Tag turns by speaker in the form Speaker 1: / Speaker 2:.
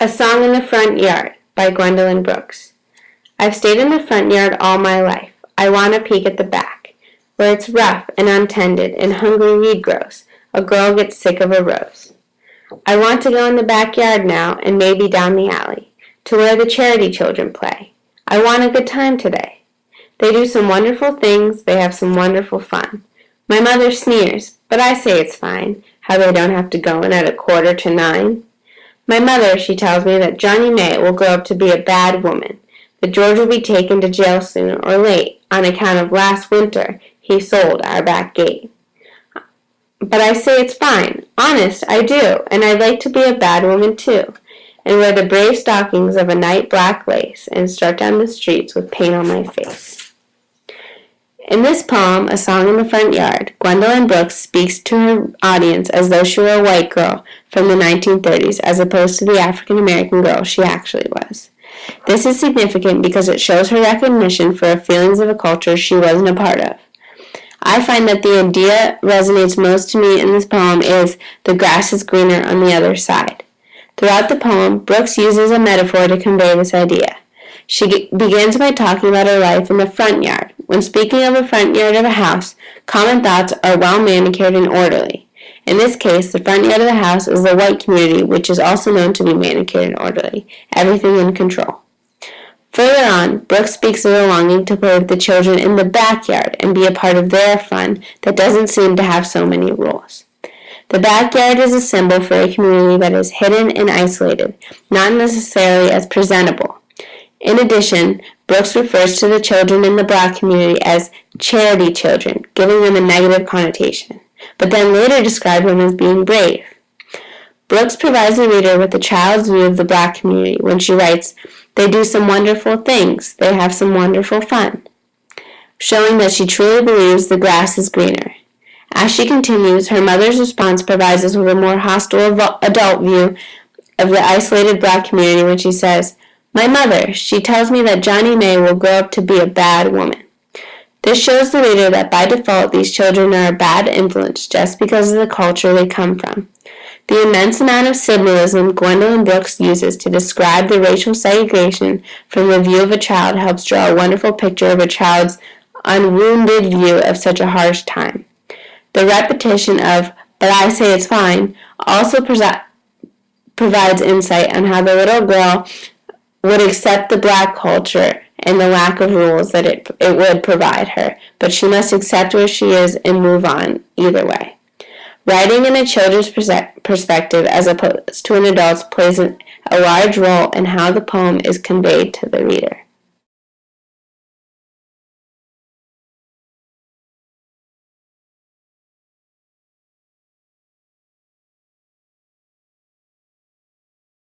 Speaker 1: A Song in the Front Yard by Gwendolyn Brooks. I've stayed in the front yard all my life. I want a peek at the back, where it's rough and untended and hungry weed grows. A girl gets sick of a rose. I want to go in the backyard now and maybe down the alley, to where the charity children play. I want a good time today. They do some wonderful things, they have some wonderful fun. My mother sneers, but I say it's fine, how they don't have to go in at 8:45. My mother, she tells me that Johnny May will grow up to be a bad woman, that George will be taken to jail soon or late on account of last winter he sold our back gate. But I say it's fine, honest, I do, and I'd like to be a bad woman too, and wear the brave stockings of a night black lace and start down the streets with paint on my face. In this poem, A Song in the Front Yard, Gwendolyn Brooks speaks to her audience as though she were a white girl from the 1930s as opposed to the African-American girl she actually was. This is significant because it shows her recognition for feelings of a culture she wasn't a part of. I find that the idea resonates most to me in this poem is the grass is greener on the other side. Throughout the poem, Brooks uses a metaphor to convey this idea. She begins by talking about her life in the front yard. When speaking of the front yard of a house, common thoughts are well manicured and orderly. In this case, the front yard of the house is the white community, which is also known to be manicured and orderly, everything in control. Further on, Brooks speaks of a longing to play with the children in the backyard and be a part of their fun that doesn't seem to have so many rules. The backyard is a symbol for a community that is hidden and isolated, not necessarily as presentable. In addition, Brooks refers to the children in the black community as charity children, giving them a negative connotation, but then later described them as being brave. Brooks provides the reader with a child's view of the black community when she writes, "They do some wonderful things, they have some wonderful fun," showing that she truly believes the grass is greener. As she continues, her mother's response provides us with a more hostile adult view of the isolated black community when she says, "My mother, she tells me that Johnny May will grow up to be a bad woman." This shows the reader that by default these children are a bad influence just because of the culture they come from. The immense amount of symbolism Gwendolyn Brooks uses to describe the racial segregation from the view of a child helps draw a wonderful picture of a child's unwounded view of such a harsh time. The repetition of, "but I say it's fine," also provides insight on how the little girl would accept the black culture and the lack of rules that it would provide her, but she must accept where she is and move on either way. Writing in a children's perspective as opposed to an adult's plays a large role in how the poem is conveyed to the reader.